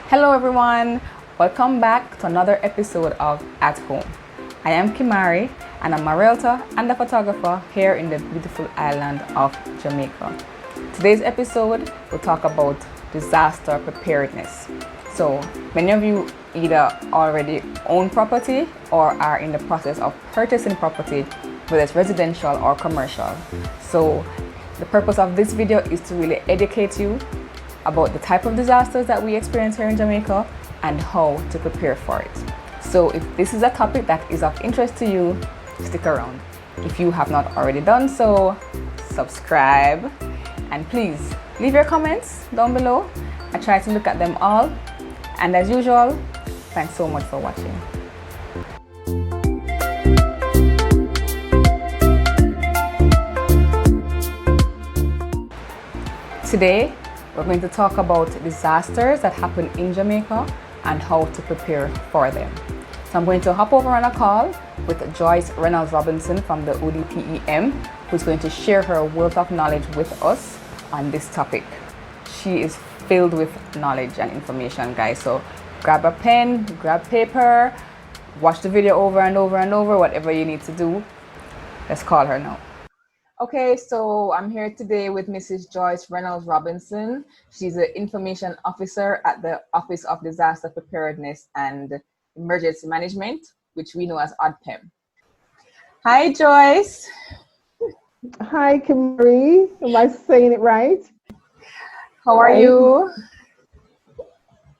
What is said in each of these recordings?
Hello everyone, welcome back to another episode of At Home. I am Kimari and I'm a realtor and a photographer here in the beautiful island of Jamaica. Today's episode will talk about disaster preparedness. So many of you either already own property or are in the process of purchasing property, whether it's residential or commercial. So the purpose of this video is to really educate you about the type of disasters that we experience here in Jamaica and how to prepare for it. So if this is a topic that is of interest to you, stick around. If you have not already done so, subscribe and please leave your comments down below. I try to look at them all. And as usual, thanks so much for watching. Today, we're going to talk about disasters that happen in Jamaica and how to prepare for them. So I'm going to hop over on a call with Mrs Reynolds-Robinson from the ODPEM, who's going to share her wealth of knowledge with us on this topic. She is filled with knowledge and information, guys. So grab a pen, grab paper, watch the video over and over and over, whatever you need to do. Let's call her now. Okay, so I'm here today with Mrs. Joyce Reynolds-Robinson. She's an information officer at the Office of Disaster Preparedness and Emergency Management, which we know as ODPEM. Hi, Joyce. Hi, Kimari. Am I saying it right? How are you?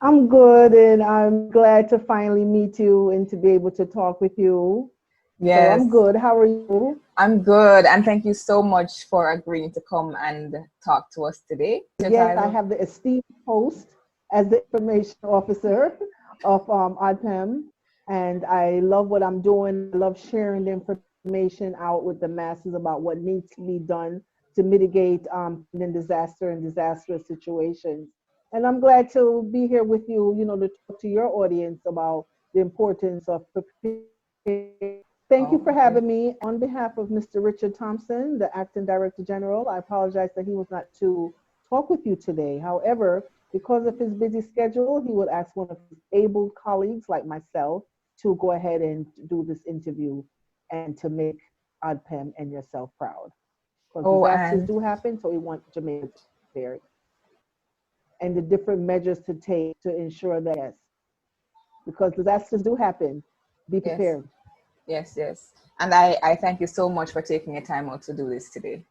I'm good, and I'm glad to finally meet you and to be able to talk with you. Yes. So I'm good. How are you? I'm good, and thank you so much for agreeing to come and talk to us today. Yes, I have the esteemed host as the information officer of ODPEM, and I love what I'm doing. I love sharing the information out with the masses about what needs to be done to mitigate disaster and disastrous situations. And I'm glad to be here with you, to talk to your audience about the importance of preparing. Thank you for having me. On behalf of Mr. Richard Thompson, the Acting Director General, I apologize that he was not to talk with you today. However, because of his busy schedule, he would ask one of his able colleagues like myself to go ahead and do this interview and to make ODPEM and yourself proud. Because disasters do happen, so we want Jamaica prepared. And the different measures to take to ensure that, yes, because disasters do happen, be prepared. Yes. And I thank you so much for taking your time out to do this today.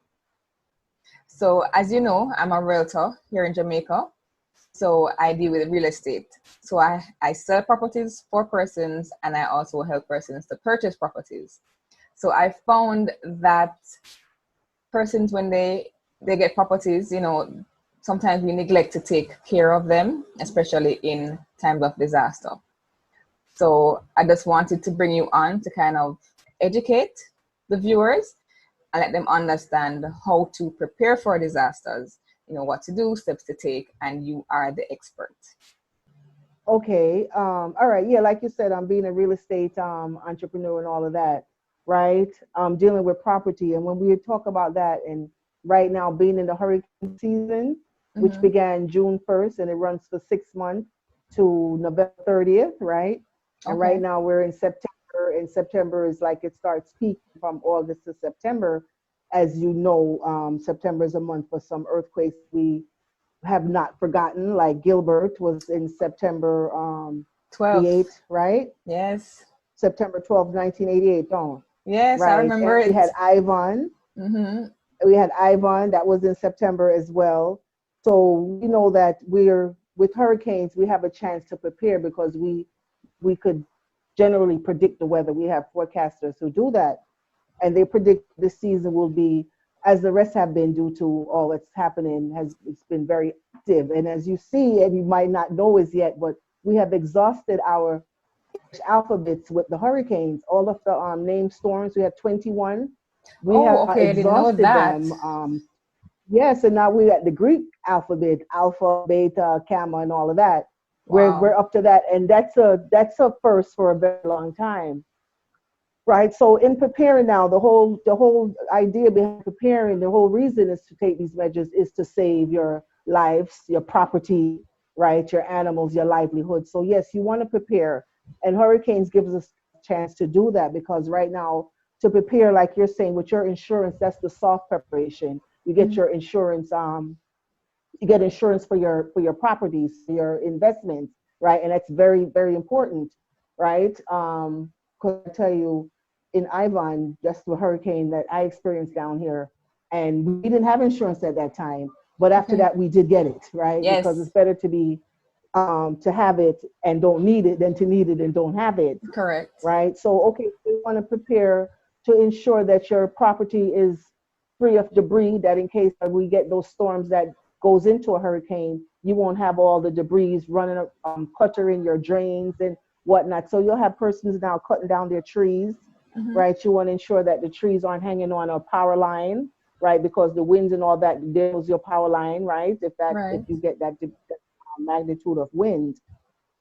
So as you know, I'm a realtor here in Jamaica. So I deal with real estate. So I sell properties for persons and I also help persons to purchase properties. So I found that persons, when they get properties, sometimes we neglect to take care of them, especially in times of disaster. So I just wanted to bring you on to kind of educate the viewers and let them understand how to prepare for disasters, what to do, steps to take, and you are the expert. Okay. All right. Yeah, like you said, I'm being a real estate entrepreneur and all of that, right? Dealing with property. And when we talk about that, and right now being in the hurricane season, which began June 1st and it runs for 6 months to November 30th, right? And right now we're in September, and September is like it starts peaking from August to September. As you know, September is a month for some earthquakes we have not forgotten, like Gilbert was in September 12th, right? Yes. September 12th, 1988. Yes, right. I remember it. We had Ivan. We had Ivan, that was in September as well. So you know that we're with hurricanes, we have a chance to prepare because we could generally predict the weather. We have forecasters who do that, and they predict this season will be, as the rest have been due to all that's happening, it's been very active. And as you see, and you might not know as yet, but we have exhausted our alphabets with the hurricanes. All of the named storms, we had 21. We have exhausted them. Yes, and now we're at the Greek alphabet, alpha, beta, gamma, and all of that. Wow. We're up to that, and that's a first for a very long time, right? So in preparing now, the whole idea behind preparing, the whole reason is to take these measures is to save your lives, your property, right? Your animals, your livelihood. So yes, you want to prepare. And hurricanes gives us a chance to do that because right now, to prepare, like you're saying, with your insurance, that's the soft preparation. You get Mhm. your insurance, you get insurance for your properties, for your investments, right? And that's very, very important, right? Because I tell you, in Ivan, that's the hurricane that I experienced down here, and we didn't have insurance at that time. But after Okay. that, we did get it, right? Because it's Yes, better to be to have it and don't need it than to need it and don't have it, correct. right? So, okay, so you want to prepare to ensure that your property is free of debris, that in case we get those storms that goes into a hurricane, you won't have all the debris running, cluttering your drains and whatnot. So you'll have persons now cutting down their trees, Hmm. right? You want to ensure that the trees aren't hanging on a power line, right? Because the winds and all that, there's your power line, right? If Right. you get that magnitude of wind,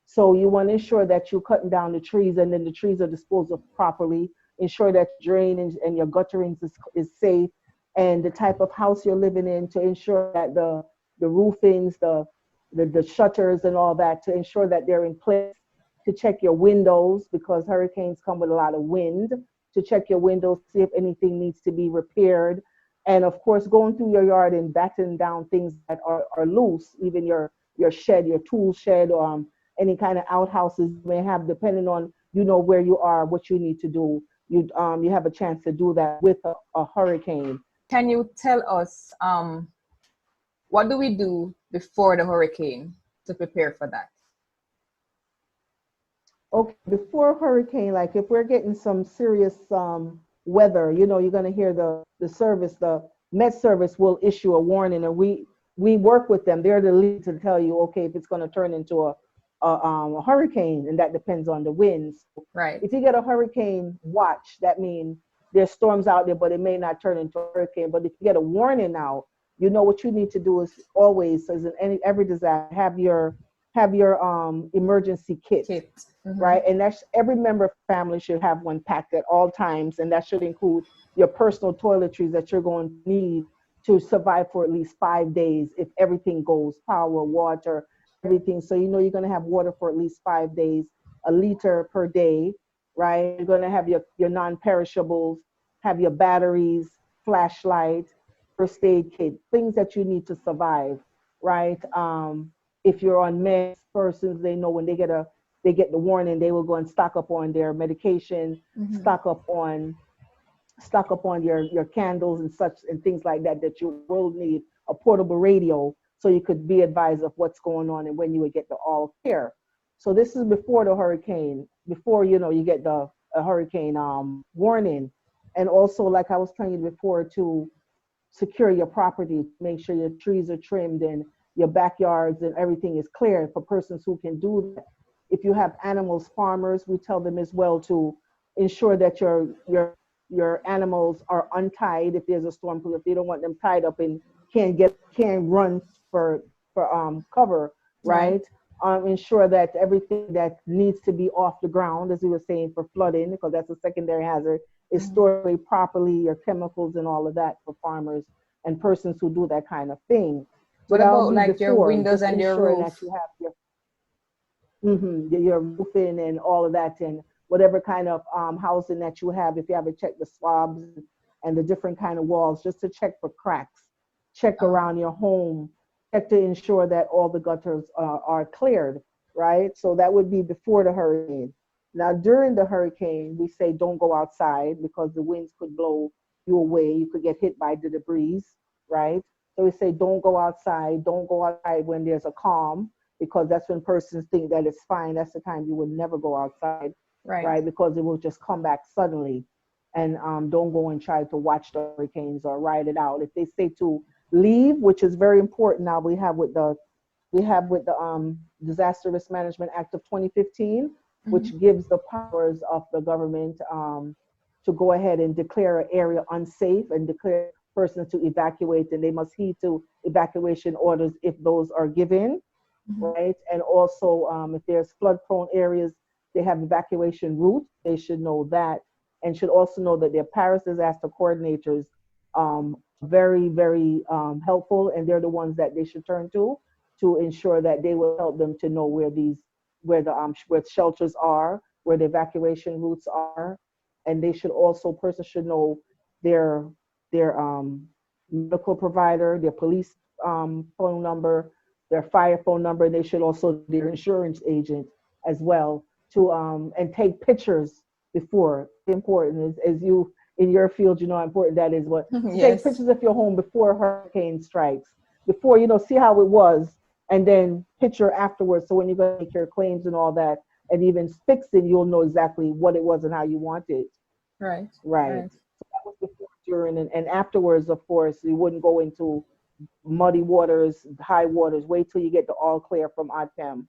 so you want to ensure that you're cutting down the trees and then the trees are disposed of properly. Ensure that drainage and your gutterings is safe and the type of house you're living in to ensure that the roofings, the shutters and all that to ensure that they're in place. To check your windows because hurricanes come with a lot of wind. To check your windows, see if anything needs to be repaired. And of course, going through your yard and batting down things that are loose, even your shed, your tool shed, any kind of outhouses you may have, depending on where you are, what you need to do. You have a chance to do that with a hurricane. Can you tell us what do we do before the hurricane to prepare for that? Okay, before hurricane, like if we're getting some serious weather, you're gonna hear the Met Service will issue a warning, and we work with them. They're the lead to tell you, okay, if it's gonna turn into a hurricane, and that depends on the winds. Right. If you get a hurricane watch, that means there's storms out there, but it may not turn into a hurricane. But if you get a warning now, you know what you need to do is always, as in every disaster, have your emergency kit, Kit. Mm-hmm. right? And that's every member of the family should have one packed at all times, and that should include your personal toiletries that you're going to need to survive for at least 5 days if everything goes, power, water, everything. So you're going to have water for at least 5 days, a liter per day, right? You're going to have your non-perishables, have your batteries, flashlight, first aid kit, things that you need to survive, right? If you're on meds, persons, they know when they get the warning, they will go and stock up on their medication, Mm-hmm. stock up on your candles and such and things like that, that you will need a portable radio so you could be advised of what's going on and when you would get the all clear. So this is before the hurricane, before you get the a hurricane warning. And also, like I was telling you before, to secure your property, make sure your trees are trimmed and your backyards and everything is clear for persons who can do that. If you have animals, farmers, we tell them as well to ensure that your animals are untied if there's a storm, because if you don't want them tied up and can't run for cover, Right. right? Ensure that everything that needs to be off the ground, as we were saying, for flooding, because that's a secondary hazard, is Mm-hmm. stored away properly, your chemicals and all of that for farmers and persons who do that kind of thing. So What that'll about be like your before, windows just and your ensuring that roof? you have your roofing and all of that, and whatever kind of housing that you have. If you haven't checked the swabs and the different kind of walls, just to check for cracks, check Oh, around your home, check to ensure that all the gutters are cleared, right? So that would be before the hurricane. Now, during the hurricane, we say don't go outside because the winds could blow you away. You could get hit by the debris, right? So we say don't go outside. Don't go outside when there's a calm, because that's when persons think that it's fine. That's the time you would never go outside, right. right? Because it will just come back suddenly. And don't go and try to watch the hurricanes or ride it out. If they say to leave, which is very important now, we have with the Disaster Risk Management Act of 2015, Mm-hmm. which gives the powers of the government to go ahead and declare an area unsafe and declare persons to evacuate, and they must heed to evacuation orders if those are given, Mm-hmm. right? And also, if there's flood-prone areas, they have evacuation routes. They should know that, and should also know that their Paris disaster coordinators very, very helpful, and they're the ones that they should turn to to ensure that they will help them to know where shelters are, where the evacuation routes are, and they should also person should know their medical provider, their police phone number, their fire phone number. They should also their insurance agent as well to and take pictures before. Important as you in your field, you know how important that is. But take Yes. pictures of your home before a hurricane strikes, before see how it was, and then picture afterwards. So when you're going to make your claims and all that, and even fixing, you'll know exactly what it was and how you want it. Right. Right. Right. So that was before, during, and afterwards. Of course, you wouldn't go into muddy waters, high waters. Wait till you get the all clear from ODPEM.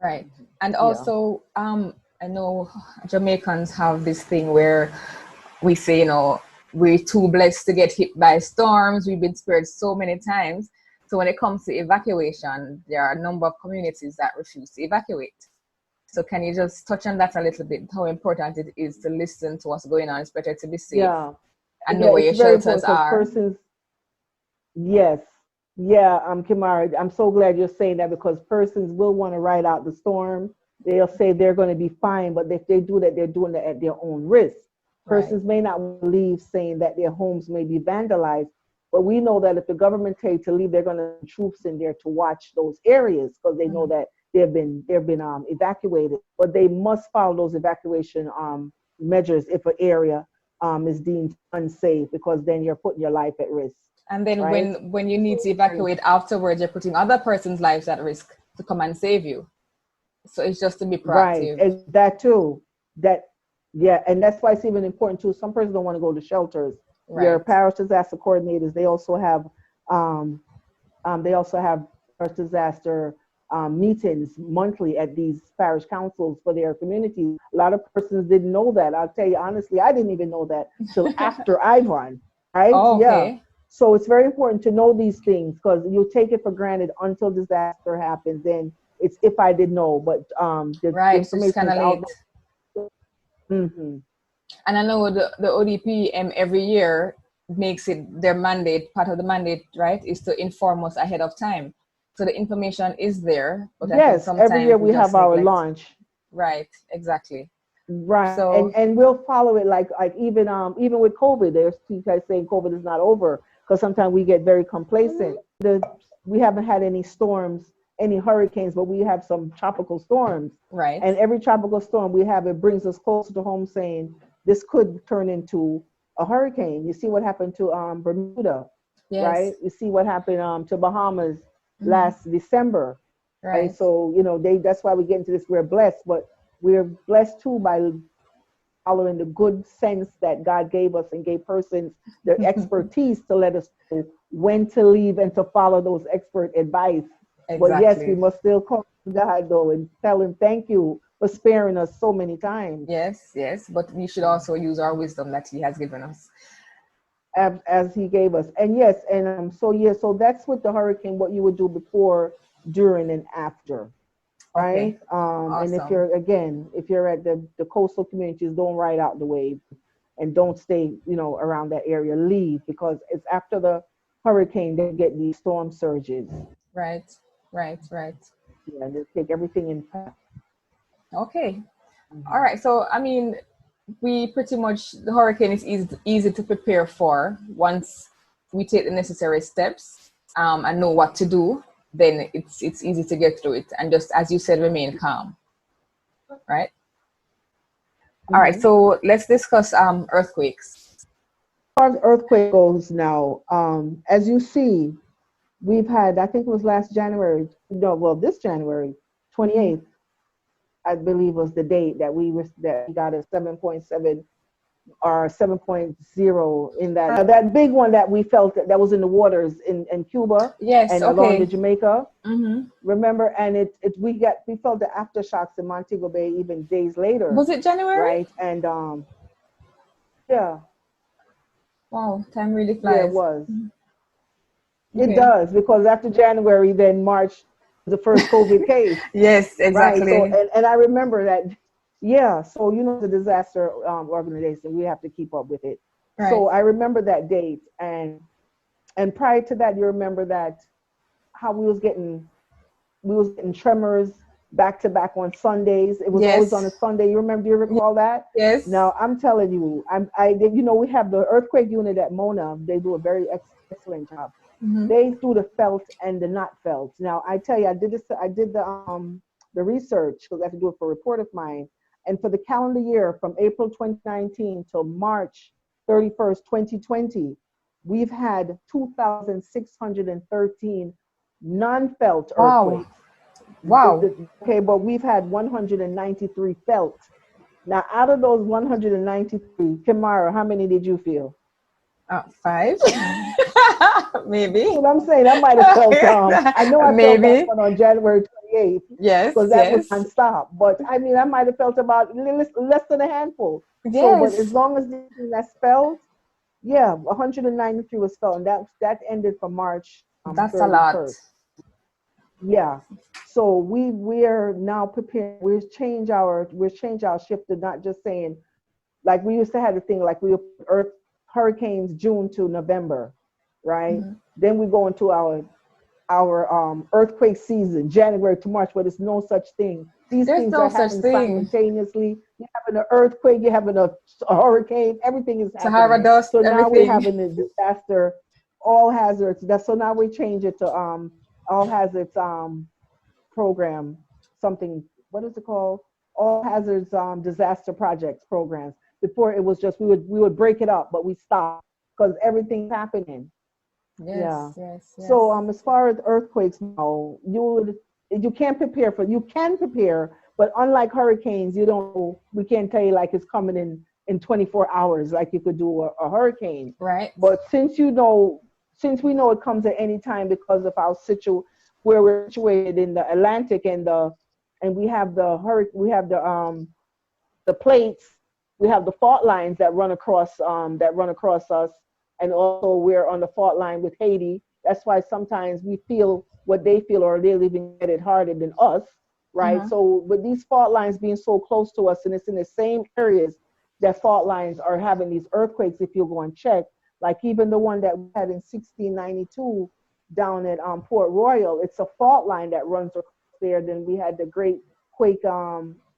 Right. And Yeah. also, I know Jamaicans have this thing where we say, we're too blessed to get hit by storms. We've been spared so many times. So when it comes to evacuation, there are a number of communities that refuse to evacuate. So can you just touch on that a little bit? How important it is to listen to what's going on? It's better to be safe and know Yeah, where it's your very shelters important because are. persons. Yes. Yeah, Kimari, I'm so glad you're saying that because persons will want to ride out the storm. They'll say they're going to be fine, but if they do that, they're doing it at their own risk. Right. Persons may not leave saying that their homes may be vandalized, but we know that if the government tell you to leave, they're going to have troops in there to watch those areas because they know that they've been evacuated. But they must follow those evacuation measures if an area is deemed unsafe, because then you're putting your life at risk. And then Right? when you need to evacuate afterwards, you're putting other person's lives at risk to come and save you. So it's just to be Right, proactive. and that too. That Yeah, and that's why it's even important too. Some persons don't want to go to shelters. Your Right. parish disaster coordinators, um, they also have parish disaster meetings monthly at these parish councils for their communities. A lot of persons didn't know that. I'll tell you honestly, I didn't even know that till after I run. Right? Oh, Yeah. okay. So it's very important to know these things because you take it for granted until disaster happens. Then it's if I did know, but the Right. So it's information kind is of out late. there. Mm-hmm. And I know the ODPEM every year makes it their mandate, part of the mandate, right, is to inform us ahead of time. So the information is there, but I think Yes, every year sometimes we we just have our neglect. launch. Right. Exactly. Right, So, and we'll follow it like even with COVID. There's people saying COVID is not over because sometimes we get very complacent. We haven't had any storms, any hurricanes, but we have some tropical storms. right. And every tropical storm we have, it brings us closer to home, saying this could turn into a hurricane. You see what happened to Bermuda, right? Yes. You see what happened to Bahamas Hmm. last December. Right? Right. So that's why we get into this. We're blessed, but we're blessed too by following the good sense that God gave us and gave persons the expertise to let us know when to leave and to follow those expert advice. But yes, we Exactly. must still call God though and tell him thank you for sparing us so many times Yes, yes. But we should also use our wisdom that he has given us. as he gave us. And yes, and so that's with the hurricane, what you would do before, during, and after. Okay. Right? And Awesome. if you're at the coastal communities, don't ride out the wave and don't stay, around that area. Leave because it's after the hurricane they get these storm surges. Right. Right. Right. Yeah, they take everything in path. Okay. All Mhm. right. So, I mean, we pretty much, the hurricane is easy to prepare for once we take the necessary steps and know what to do. Then it's easy to get through it, and just as you said, remain calm. Right. All right. Mhm. So let's discuss earthquakes. As far as earthquake goes now, as you see, we've had, I think it was last January, no, well, this January Hmm. 28th, I believe was the date that we got a 7.7 or 7.0 in that big one that we felt that was in the waters in Cuba Yes. and along the Okay. Jamaica. Hmm. Remember, and we felt the aftershocks in Montego Bay even days later, Was it January? right? And yeah, Wow, time really yeah, it flies. was. It Okay. does because after January, then March was the first COVID case. Yes, Right. So, exactly. and I remember that, yeah. So, the disaster organization, we have to keep up with it. Right. So I remember that date. And prior to that, you remember that how we was getting tremors back to back on Sundays. It was always on a Sunday. You remember? Do you recall that? Yes. Now I'm telling you, we have the earthquake unit at Mona. They do a very excellent job. They do the felt and the not felt. Now I tell you, I did the research because I have to do it for a report of mine. And for the calendar year from April 2019 till March 31st, 2020, we've had 2,613 non-felt earthquakes. Wow. Okay, but we've had 193 felt. Now, out of those 193, Kimara, how many did you feel? 5. Maybe. What I'm saying, I might have felt. I know I felt that one on January 28th. Yes. Because that was nonstop. But I mean, I might have felt about less than a handful. Yes. So, but as long as that's felt, 193 was felt, and that ended for March. That's 31st. a lot. Yeah. So we're now prepared. We've changed our shift to not just saying, like we used to have the thing like we would hurricanes June to November, right? Then we go into our earthquake season, January to March, but there's no such thing. There's things are happening simultaneously. You're having an earthquake, you're having a hurricane, everything is happening. Sahara dust, so now everything. we're having a disaster, all hazards. So now we change it to all hazards program, something, what is it called? All hazards disaster projects programs. Before it was just we would break it up, but we stopped because everything's happening. Yes. So as far as earthquakes now, you can prepare, but unlike hurricanes, we can't tell you like it's coming in 24 hours like you could do a hurricane. Right. But since we know it comes at any time because of our where we're situated in the Atlantic and we have the plates, we have the fault lines that run across us, and also we're on the fault line with Haiti. That's why sometimes we feel what they feel, or they'll even get it harder than us, right? So with these fault lines being so close to us, and it's in the same areas that fault lines are having these earthquakes, if you go and check, like even the one that we had in 1692 down at Port Royal, it's a fault line that runs across there. Then we had the great quake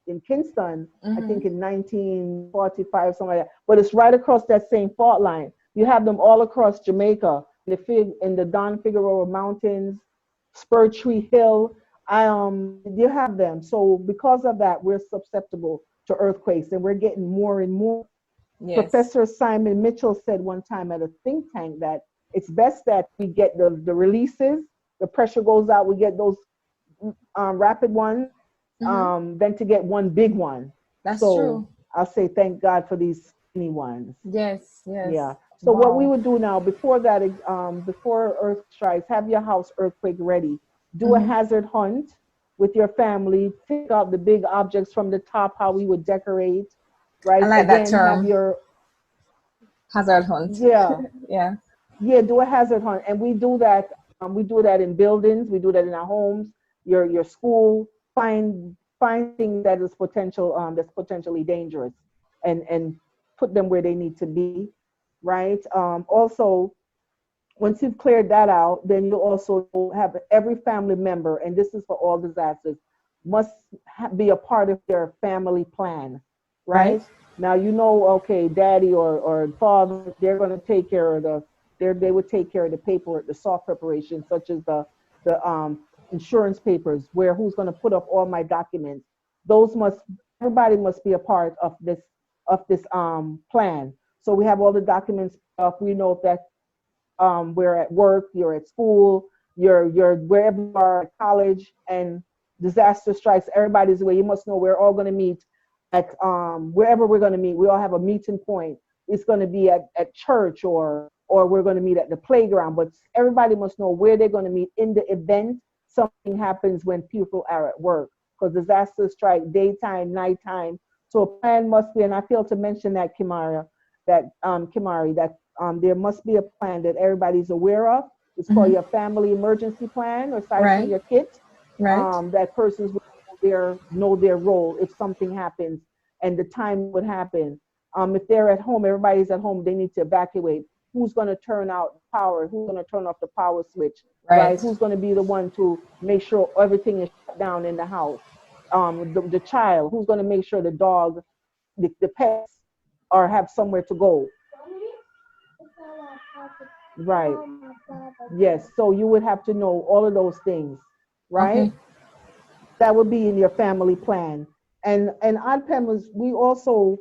in Kingston, I think in 1945, something like that. But it's right across that same fault line. You have them all across Jamaica, in the Don Figueroa Mountains, Spur Tree Hill. You have them. So because of that, we're susceptible to earthquakes, and we're getting more and more. Yes. Professor Simon Mitchell said one time at a think tank that it's best that we get the releases, the pressure goes out, we get those rapid ones, than to get one big one. That's true. I'll say thank God for these skinny ones. Yes. Yeah. So what we would do now, before that, before earth strikes, have your house earthquake ready. Do a hazard hunt with your family. Pick out the big objects from the top, how we would decorate, right? I like that term. Have your hazard hunt. Yeah. Yeah, do a hazard hunt. And we do that. We do that in buildings. We do that in our homes, your school. Find things that is that's potentially dangerous, and put them where they need to be, right? Also, once you've cleared that out, then you also have every family member, and this is for all disasters, must be a part of their family plan, right? Now okay, daddy or father, they're going to take care of they would take care of the paperwork, the soft preparation, such as the insurance papers, who's going to put up all my documents. Everybody must be a part of this plan. So we have all the documents up. We know that we're at work, you're at school, you're wherever you are, at college, and disaster strikes, everybody's away. You must know we're all going to meet at wherever we're going to meet. We all have a meeting point. It's going to be at church, or we're going to meet at the playground, but everybody must know where they're going to meet in the event something happens when people are at work, because disasters strike daytime, nighttime. So a plan must be, and I failed to mention that, Kimari, that there must be a plan that everybody's aware of. It's called your family emergency plan, or aside from your kit. That persons will know their role if something happens and the time would happen. If they're at home, everybody's at home, they need to evacuate. who's going to turn out power, who's going to turn off the power switch, Right. right? Who's going to be the one to make sure everything is shut down in the house? The child, who's going to make sure the dog, the pets are have somewhere to go. Right. Yes. So you would have to know all of those things, right? Okay. That would be in your family plan. And ODPEM is, we also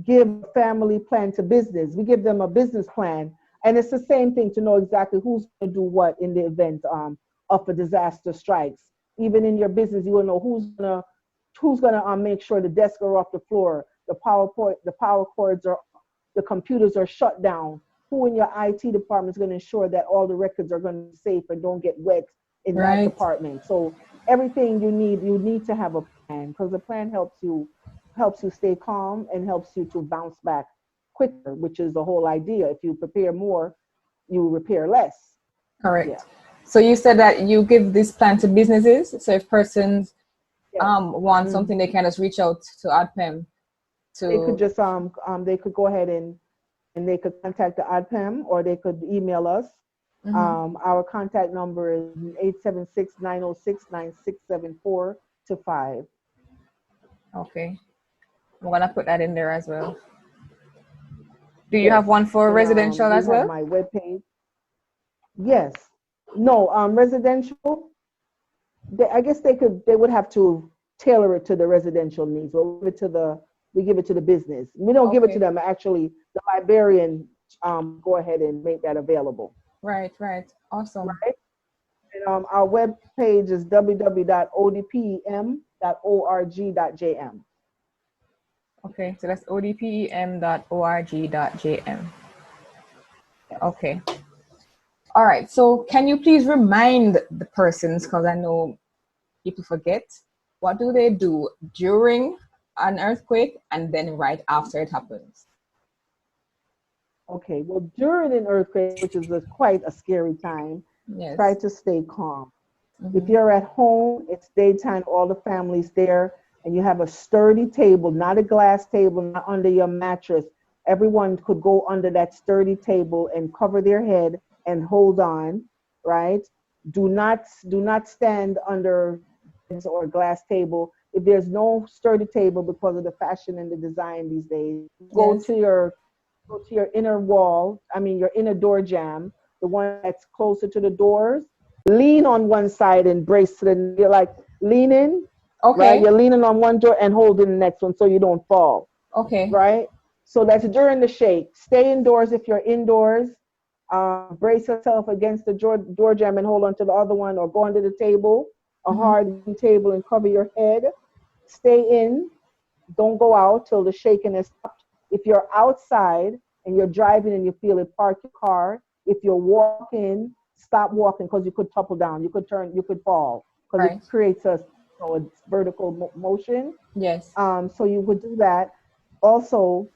give a family plan to business. We give them a business plan, and it's the same thing to know exactly who's going to do what in the event of a disaster strikes. Even in your business, you will know who's gonna make sure the desks are off the floor, the power cords are, the computers are shut down. Who in your IT department is going to ensure that all the records are going to be safe and don't get wet in that Right. department? So everything you need to have a plan, because the plan helps you stay calm and helps you to bounce back quicker, which is the whole idea. If you prepare more, you repair less. Yeah. Correct. So you said that you give this plan to businesses. So if persons Yes. want something, they can just reach out to ODPEM They could to. just they could go ahead and they could contact the ODPEM, or they could email us. Our contact number is 876-906-9674 to 5. Okay. I'm gonna put that in there as well. Do you Yes. have one for And residential we as have well? my webpage. Yes. No, residential, I guess they would have to tailor it to the residential needs. We give it to the business. We don't give it to Okay. them. Actually, the librarian go ahead and make that available. Right. Right. Awesome. Right. And our web page is www.odpem.org.jm. Okay. So that's odpem.org.jm. Okay. All right. So can you please remind the persons, because I know people forget, what do they do during an earthquake and then right after it happens? Okay. Well, during an earthquake, which is quite a scary time, Yes. try to stay calm. If you're at home, it's daytime, all the family's there, and you have a sturdy table, not a glass table, not under your mattress. Everyone could go under that sturdy table and cover their head and hold on, right? Do not stand under or glass table. If there's no sturdy table because of the fashion and the design these days, go Yes. to your inner wall, your inner door jamb, the one that's closer to the doors. Lean on one side and brace to the, you're like leaning, right? Okay. You're leaning on one door and holding the next one so you don't fall, Okay. right? So that's during the shake. Stay indoors if you're indoors. Brace yourself against the door jamb and hold on to the other one, or go under the table, a hard table, and cover your head. Stay in. Don't go out till the shaking is stopped. If you're outside and you're driving and you feel it, park your car. If you're walking, stop walking, because you could topple down. You could fall, because Right. it creates a vertical motion. Yes. So you would do that. Also,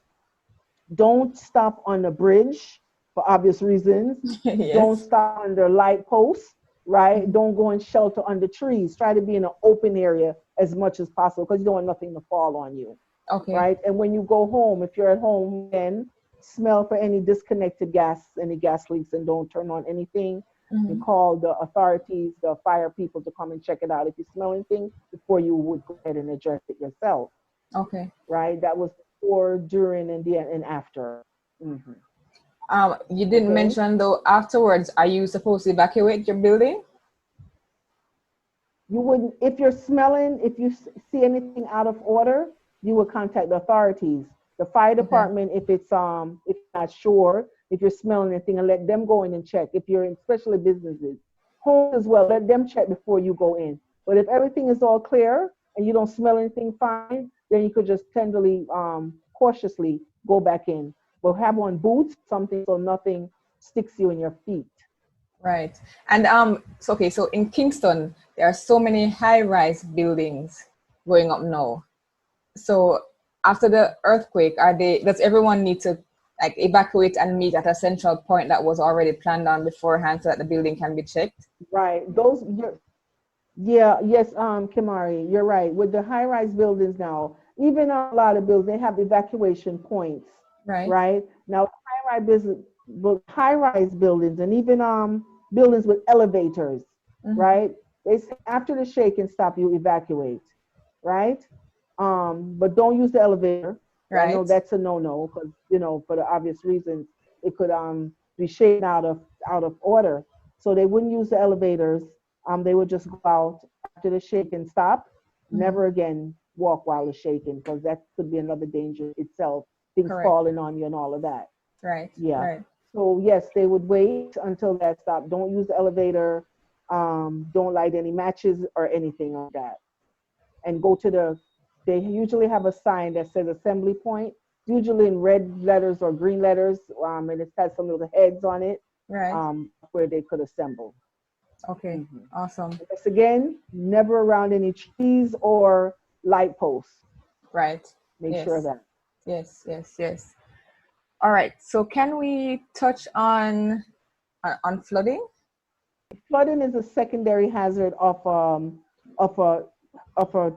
don't stop on the bridge for obvious reasons. Don't Yes. stop under light posts, right? Don't go and shelter under trees. Try to be in an open area as much as possible, because you don't want nothing to fall on you, Okay. right? And when you go home, if you're at home, then smell for any disconnected gas, any gas leaks, and don't turn on anything. And call the authorities, the fire people, to come and check it out if you smell anything, before you would go ahead and address it yourself. Okay. Right? That was before, during, and after. You didn't Okay. mention though, afterwards, are you supposed to evacuate your building? You wouldn't, if you're smelling, if you see anything out of order, you would contact the authorities, the fire department, if it's if you're not sure, if you're smelling anything, and let them go in and check. If you're in, especially businesses, homes as well, let them check before you go in. But if everything is all clear and you don't smell anything fine, then you could just tenderly, cautiously go back in. But have on boots, something, so nothing sticks you in your feet. Right. And so in Kingston, there are so many high-rise buildings going up now. So after the earthquake, does everyone need to like evacuate and meet at a central point that was already planned on beforehand so that the building can be checked? Right. Yes, Kimari, you're right. With the high-rise buildings now, even a lot of buildings, they have evacuation points. Right. Right. Now, but high-rise buildings and even buildings with elevators, Mm-hmm. right? They say after the shake and stop, you evacuate, right? But don't use the elevator. I know Right. that's a no-no because for the obvious reasons it could be shaken out of order. So they wouldn't use the elevators. They would just go out after the shake and stop. Mm-hmm. Never again walk while it's shaking because that could be another danger itself. Things Correct. falling on you and all of that. Right. Yeah. Right. So yes, they would wait until that stopped. Don't use the elevator. Don't light any matches or anything like that. And go to the. They usually have a sign that says assembly point, usually in red letters or green letters, and it has some little heads on it, Right. where they could assemble. Okay. Hmm. Awesome. Yes, again, never around any trees or light posts. Right. Make sure of Yes. that. Yes. Yes. Yes. All right. So can we touch on flooding? Flooding is a secondary hazard of a of a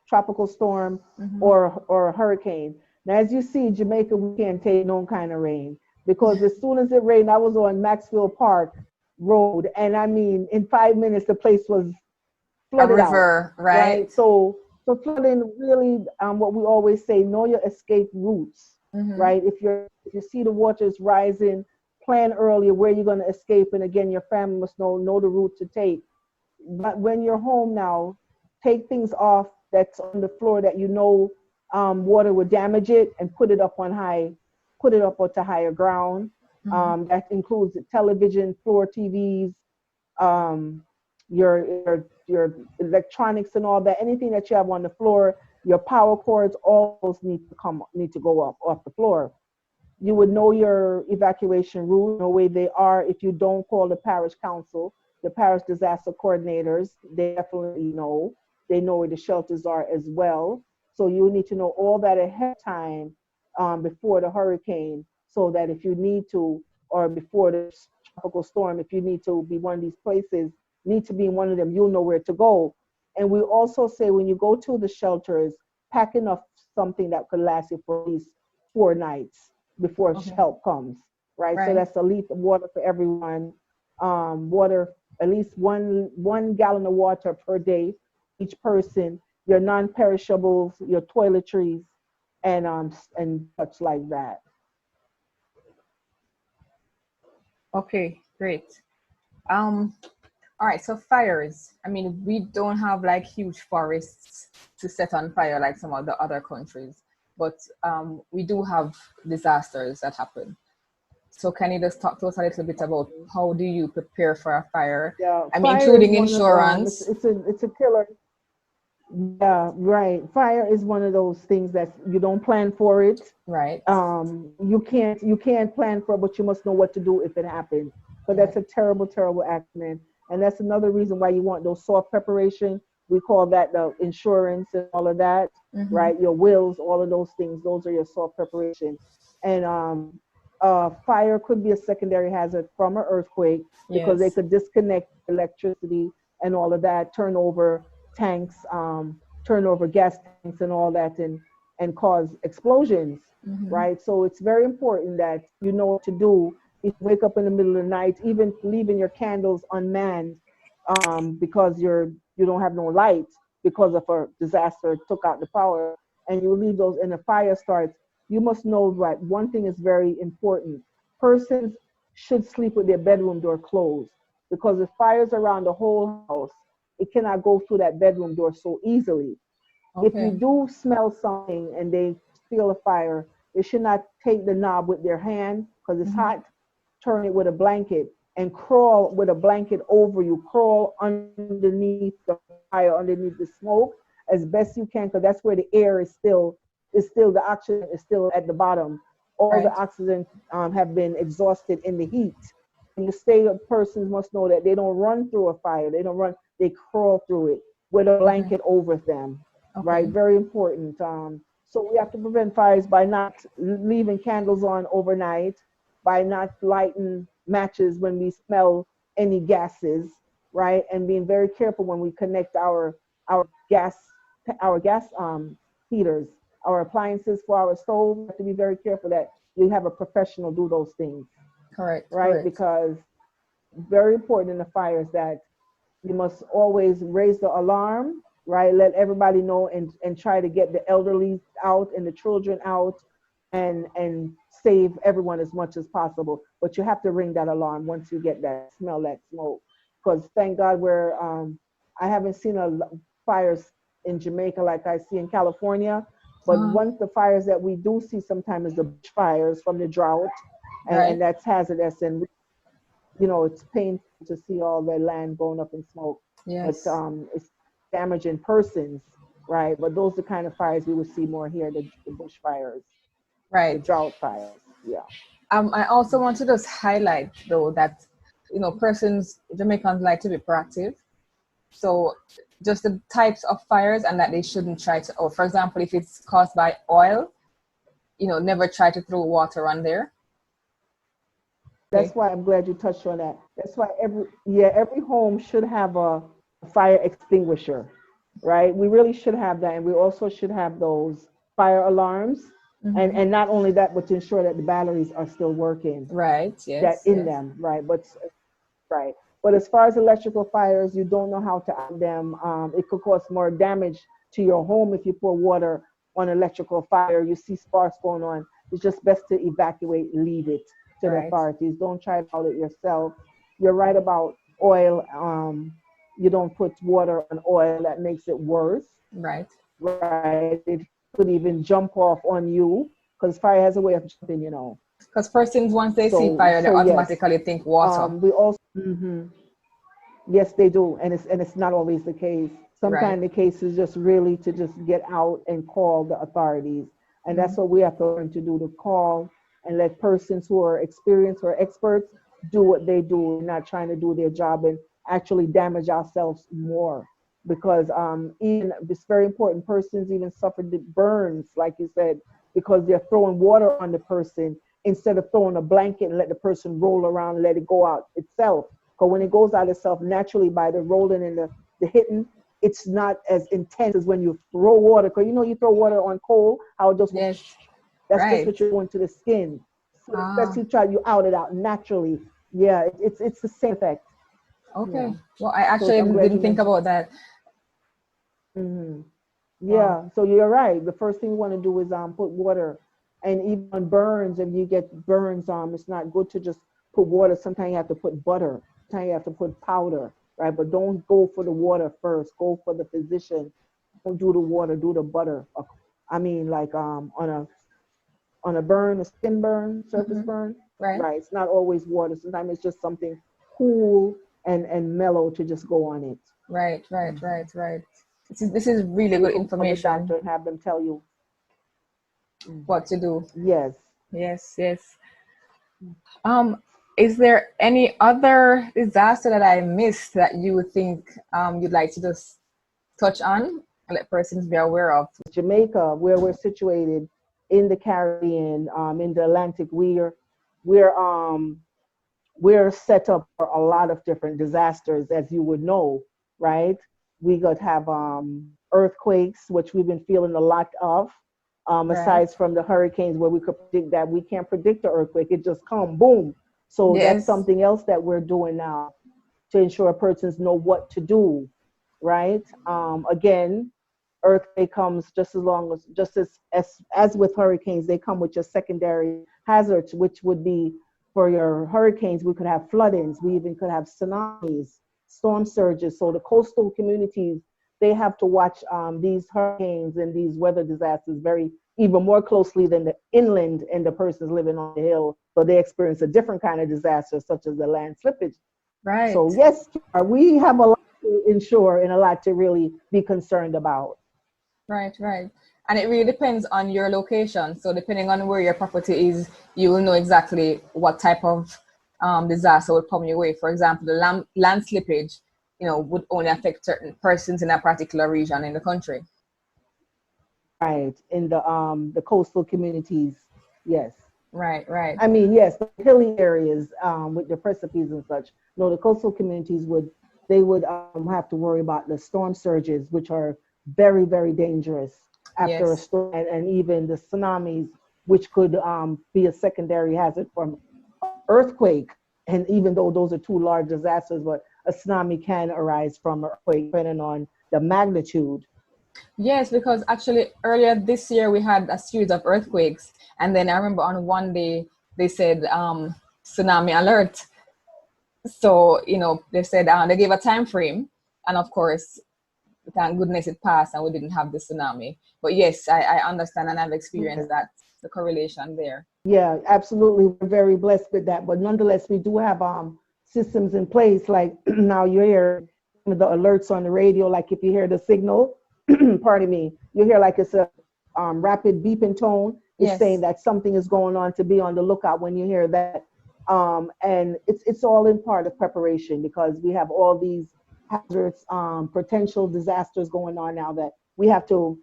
tropical storm Mm-hmm. or a hurricane. Now, as you see, Jamaica, we can't take no kind of rain because as soon as it rained, I was on Maxwell Park Road, and I mean, in 5 minutes, the place was A flooded out, river, right? right? So flooding really, what we always say, know your escape routes, Mm-hmm. right? If you see the waters rising, plan earlier where you're going to escape, and again, your family must know the route to take. But when you're home now, take things off that's on the floor that water would damage it, and put it up onto higher ground. Mm-hmm. That includes the television, floor TVs, um, your electronics and all that, anything that you have on the floor, your power cords, all those need to go up off the floor. You would know your evacuation route, know where they are. If you don't, call the parish council, the parish disaster coordinators. They definitely know. They know where the shelters are as well. So you need to know all that ahead of time, before the hurricane, so that if you need to, or before the tropical storm, if you need to be one of these places, need to be in one of them, you'll know where to go. And we also say when you go to the shelters, pack enough something that could last you for at least 4 nights before Okay. help comes, right? So Right. that's a liter of water for everyone. Water, at least one gallon of water per day, each person. Your non-perishables, your toiletries, and such like that. Okay. Great. Um. All right. So fires. I mean, we don't have like huge forests to set on fire like some of the other countries, but we do have disasters that happen. So can you just talk to us a little bit about how do you prepare for a fire? Yeah, I mean, fire is including one of insurance. it's a killer. Yeah, right. Fire is one of those things that you don't plan for it. Right. You can't plan for it, but you must know what to do if it happens. But that's Right. a terrible, terrible accident, and that's another reason why you want those soft preparation. We call that the insurance and all of that, Mm-hmm. right? Your wills, all of those things. Those are your soft preparation. And fire could be a secondary hazard from an earthquake because they Yes. could disconnect electricity and all of that, tanks, turn over gas tanks and all that, and cause explosions, Mm-hmm. right? So it's very important that you know what to do if you wake up in the middle of the night, even leaving your candles unmanned, because you don't have no light because of a disaster took out the power, and you leave those and the fire starts. You must know that one thing is very important. Persons should sleep with their bedroom door closed because if fire's around the whole house, it cannot go through that bedroom door so easily. If you Okay. do smell something and they feel a fire, they should not take the knob with their hand because it's Mm-hmm. hot. Turn it with a blanket and crawl with a blanket over you. Crawl underneath the fire, underneath the smoke as best you can, because that's where the air is still the oxygen is still at the bottom. All the Right. oxygen have been exhausted in the heat. And the state of persons must know that they don't run through a fire. They don't run. They crawl through it with a Okay. blanket over them, right? Okay. Very important. So we have to prevent fires by not leaving candles on overnight, by not lighting matches when we smell any gases, right? And being very careful when we connect our gas our gas heaters, our appliances for our stove. We have to be very careful that you have a professional do those things. Correct. right? Correct. Because very important in the fires that you must always raise the alarm, right? Let everybody know and try to get the elderly out and the children out and save everyone as much as possible. But you have to ring that alarm once you get that smell, that smoke. Because thank God I haven't seen fires in Jamaica like I see in California. But once the fires that we do see sometimes is the bushfires from the drought, Right. and that's hazardous, and it's painful to see all the land going up in smoke. But Yes. it's damaging persons, right? But those are the kind of fires we would see more here, the bushfires, the Right. drought fires. Yeah. I also want to just highlight though that Jamaicans like to be proactive. So just the types of fires and that they shouldn't try to, or for example, if it's caused by oil, never try to throw water on there. That's Okay. why I'm glad you touched on that. That's why every home should have a fire extinguisher, right? We really should have that, and we also should have those fire alarms, Mm-hmm. and not only that, but to ensure that the batteries are still working, Right. that Yes. in Yes. them, right? Right. But as far as electrical fires, you don't know how to out them. It could cause more damage to your home if you pour water on electrical fire. You see sparks going on. It's just best to evacuate, leave it to the Right. authorities. Don't try to out it yourself. You're right about oil. You don't put water on oil. That makes it worse. Right. Right. It could even jump off on you because fire has a way of jumping. Because persons, once they see So fire, they so yes. automatically think water. We also. Mhm. Yes, they do, and it's not always the case. Right. Sometimes the case is just really to just get out and call the authorities, and Mm-hmm. that's what we have to learn to do: to call and let persons who are experienced or experts do what they do, not trying to do their job and actually damage ourselves more. Because even it's very important. Persons even suffered the burns, like you said, because they're throwing water on the person instead of throwing a blanket and let the person roll around and let it go out itself. Because when it goes out itself naturally by the rolling and the hitting, it's not as intense as when you throw water. Because you throw water on coal, how it just goes, Yes. that's just Right. what you're doing to the skin. So it's best Ah. you try, you out it out naturally. Yeah, it's the same effect. Okay. Yeah. Well, I So actually I'm glad didn't you think mentioned. about that. Hmm. Wow. Yeah, so you're right. The first thing you want to do is put water, and even on burns, if you get burns, it's not good to just put water. Sometimes you have to put butter. Sometimes you have to put powder, right? But don't go for the water first. Go for the physician. Don't do the water. Do the butter. I mean, like on a burn, a skin burn, surface Mm-hmm. burn, Right. right? It's not always water. Sometimes it's just something cool and mellow to just go on it. Right. Right. Mhm. Right. Right. This is really You good could call the doctor information. and have them tell you. Mhm. What to do. Yes. Yes. Yes. Um, is there any other disaster that I missed that you would think you'd like to just touch on and let persons be aware of? Jamaica, where we're situated in the Caribbean, in the Atlantic, we're set up for a lot of different disasters, as you would know, right? We could have earthquakes, which we've been feeling a lot of. Right. Aside from the hurricanes, where we could predict that, we can't predict the earthquake; it just come boom. So that's Yes. something else that we're doing now to ensure persons know what to do, right? Again, earthquake comes just as with hurricanes, they come with your secondary hazards, which would be for your hurricanes, we could have floodings, we even could have tsunamis, storm surges. So the coastal communities, they have to watch these hurricanes and these weather disasters very even more closely than the inland and the persons living on the hill. So they experience a different kind of disaster, such as the land slippage. So Right. yes, we have a lot to ensure and a lot to really be concerned about. Right. Right. And it really depends on your location. So depending on where your property is, you will know exactly what type of disaster would come your way. For example, the land slippage, would only affect certain persons in a particular region in the country. Right, in the coastal communities, yes. Right. Right. I mean, yes, the hilly areas with the precipices and such. No, the coastal communities would have to worry about the storm surges, which are very, very dangerous after a Yes. storm, and even the tsunamis, which could be a secondary hazard from earthquake. And even though those are two large disasters, but a tsunami can arise from an earthquake depending on the magnitude. Yes, because actually earlier this year we had a series of earthquakes, and then I remember on one day they said tsunami alert. So they said they gave a time frame, and of course, thank goodness it passed, and we didn't have the tsunami. But yes, I understand, and I've experienced that, the correlation there. Yeah, absolutely. We're very blessed with that. But nonetheless, we do have systems in place. Like now you hear the alerts on the radio, like if you hear the signal, pardon me, you hear like it's a rapid beeping tone. It's saying that something is going on, to be on the lookout when you hear that. And it's all in part of preparation, because we have all these hazards, potential disasters going on now that we have to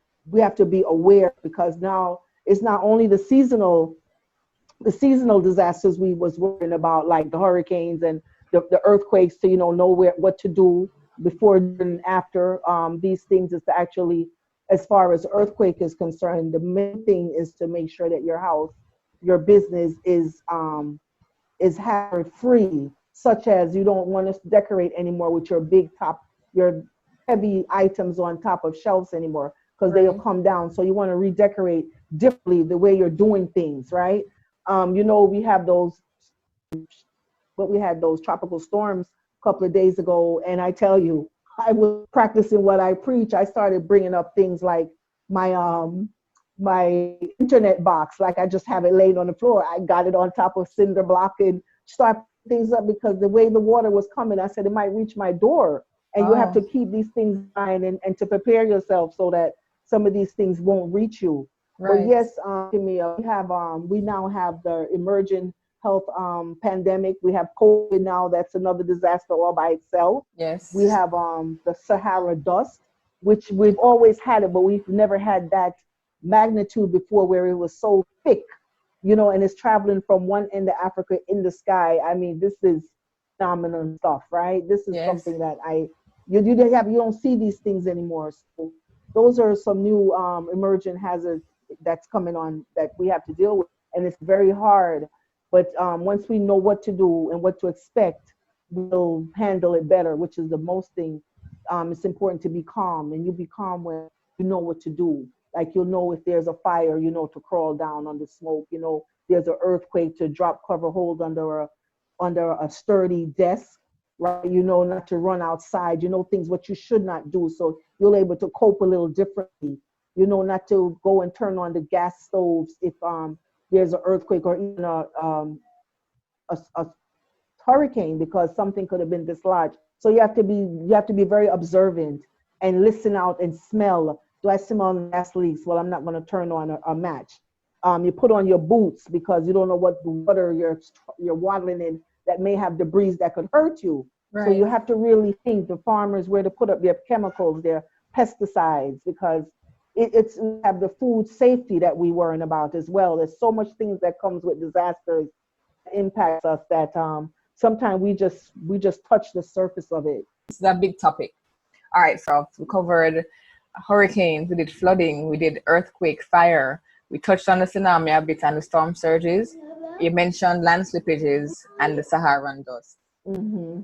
be aware, because now it's not only the seasonal disasters we was worrying about, like the hurricanes and the earthquakes, to know what to do before and after these things. Is to actually, as far as earthquake is concerned, the main thing is to make sure that your house, your business is hazard free, such as you don't want to decorate anymore with your heavy items on top of shelves anymore, because they'll come down. So you want to redecorate differently the way you're doing things, right? We have we had those tropical storms a couple of days ago, and I tell you, I was practicing what I preach. I started bringing up things like my internet box, like I just have it laid on the floor. I got it on top of cinder block and start things up, because the way the water was coming, I said it might reach my door, and you have to keep these things in mind and to prepare yourself so that some of these things won't reach you. Right. But yes, Camille, we now have the emerging health pandemic. We have COVID now. That's another disaster all by itself. Yes. We have the Sahara dust, which we've always had it, but we've never had that magnitude before, where it was so thick, and it's traveling from one end of Africa in the sky. I mean, this is phenomenal stuff, right? This is something that you don't see these things anymore. So those are some new emerging hazards that's coming on that we have to deal with, and it's very hard. But once we know what to do and what to expect, we'll handle it better, which is the most thing. It's important to be calm, and you be calm when you know what to do. Like, you'll know if there's a fire, to crawl down under smoke. There's an earthquake, to drop, cover, hold under a sturdy desk, right? Not to run outside. Things what you should not do, so you're able to cope a little differently. Not to go and turn on the gas stoves if there's an earthquake, or even a hurricane, because something could have been dislodged. So you have to be very observant and listen out and smell. Do I smell gas leaks? Well, I'm not going to turn on a match. You put on your boots, because you don't know what water you're waddling in that may have debris that could hurt you. Right. So you have to really think, the farmers, where to put up their chemicals, their pesticides, because it's have the food safety that we worrying about as well. There's so much things that comes with disasters that impacts us that sometimes we just touch the surface of it. It's a big topic. All right, so we covered hurricanes, we did flooding, we did earthquake, fire. We touched on the tsunami a bit and the storm surges. You mentioned land slippages and the Saharan dust. Mm-hmm.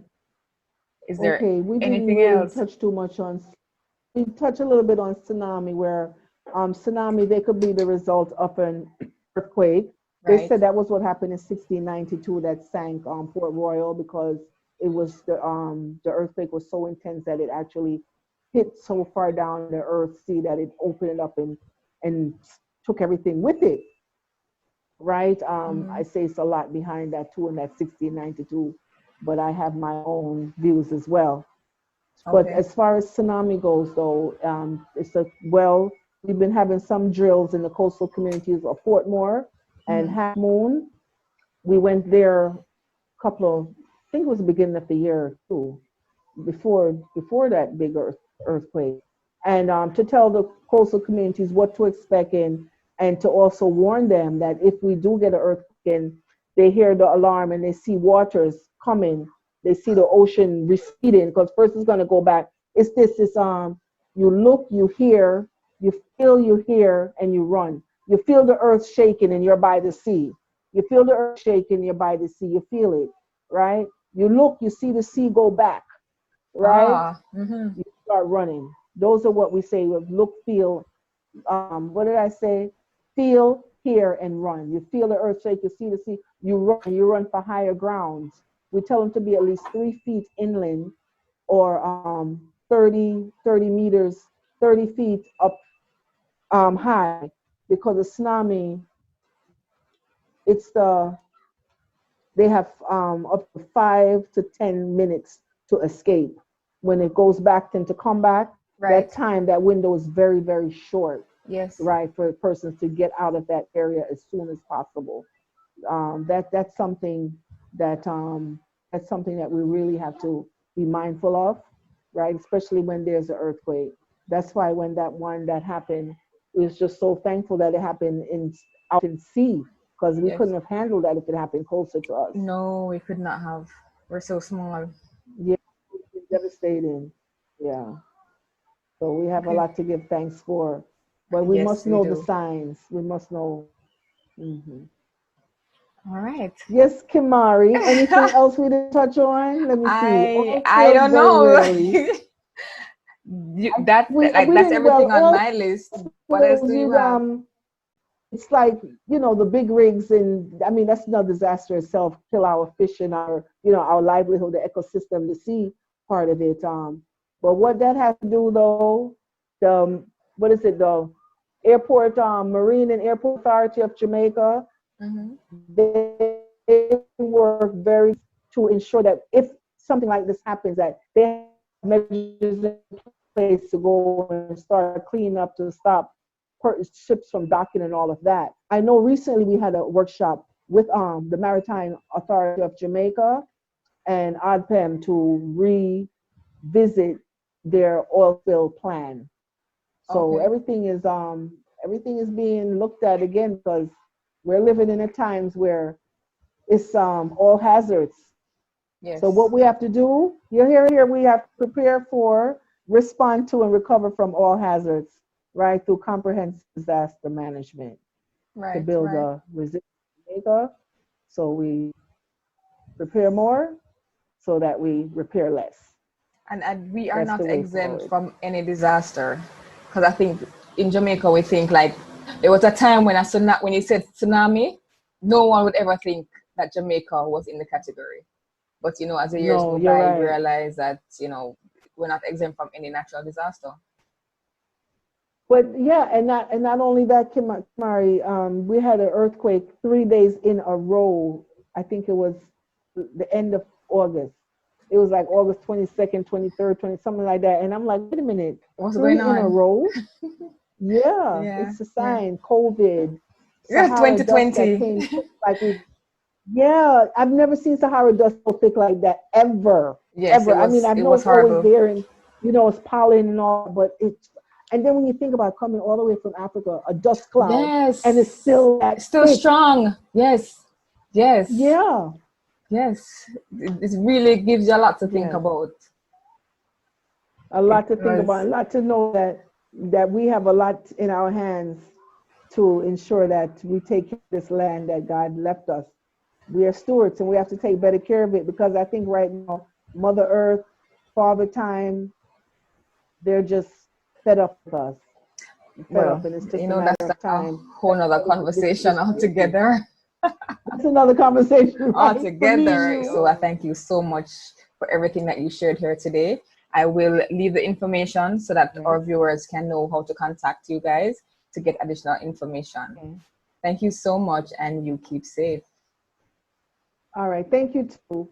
Is there we anything didn't else? Touch too much on. We touch a little bit on tsunami, where tsunami, they could be the result of an earthquake. Right. They said that was what happened in 1692 that sank Port Royal, because it was the earthquake was so intense that it actually hit so far down the earth sea that it opened it up and took everything with it. Right. I say it's a lot behind that too, in that 1692, but I have my own views as well. But as far as tsunami goes, though, we've been having some drills in the coastal communities of Portmore and Half Moon. We went there I think it was the beginning of the year too, before that big earthquake, and to tell the coastal communities what to expect, and to also warn them that if we do get an earthquake and they hear the alarm and they see waters coming, they see the ocean receding, because first it's going to go back. It's you look, you hear, you feel, you hear, and you run. You feel the earth shaking and you're by the sea. You feel the earth shaking, you're by the sea, you feel it, right? You look, you see the sea go back, right? You start running. Those are what we say with look, feel, what did I say? Feel, hear, and run. You feel the earth shake, you see the sea, you run for higher grounds. We tell them to be at least 3 feet inland or 30 meters, 30 feet up high, because the tsunami, they have up to 5 to 10 minutes to escape. When it goes back then to come back, Right. that window is very, very short. Yes. Right, for persons to get out of that area as soon as possible. That's something that we really have to be mindful of, right? Especially when there's an earthquake. That's why when that happened, we was just so thankful that it happened out in sea, because we couldn't have handled that if it happened closer to us. No, we could not have. We're so small. Yeah, it's devastating. Yeah. So we have a lot to give thanks for. But we must know the signs. We must know. All right. Yes, Kimari. Anything else we didn't touch on? Let me see. I don't know. That's everything on my list. What else do you have? It's like, the big rigs, and I mean, that's no disaster itself, kill our fish and our livelihood, the ecosystem, the sea part of it. But what that has to do though, what is it though? Airport, Marine and Airport Authority of Jamaica, they work very to ensure that if something like this happens, that they have measures in place to go and start cleaning up to stop ships from docking and all of that. I know recently we had a workshop with the Maritime Authority of Jamaica and ODPEM to revisit their oil spill plan. So everything is being looked at again, because we're living in a times where it's all hazards. Yes. So what we have to do, here we have to prepare for, respond to, and recover from all hazards, right, through comprehensive disaster management, to build a resilient Jamaica. So we prepare more so that we repair less. And we are not exempt from any disaster, because I think in Jamaica we think like there was a time when when you said tsunami, no one would ever think that Jamaica was in the category. But as the years go by, you realize that we're not exempt from any natural disaster. But yeah, and not only that, Kimari, we had an earthquake 3 days in a row. I think it was the end of August. It was like August 22nd, 23rd, 20, something like that. And I'm like, wait a minute, what's going on? 3 in a row? Yeah, it's a sign. COVID. Yeah, 2020. I've never seen Sahara dust so thick like that ever. Yes, ever. I mean, I know it's always there, and it's pollen and all, but and then when you think about coming all the way from Africa, a dust cloud, and it's still strong. Yes. Yeah. Yes, it really gives you a lot to think about. A lot to think about, a lot to know that we have a lot in our hands to ensure that we take care of this land that God left us. We are stewards, and we have to take better care of it, because I think right now, Mother Earth, Father Time, they're just fed up with us. And it's just that's a whole other conversation altogether. That's another conversation altogether. So I thank you so much for everything that you shared here today. I will leave the information so that our viewers can know how to contact you guys to get additional information. Thank you so much, and you keep safe. All right. Thank you too.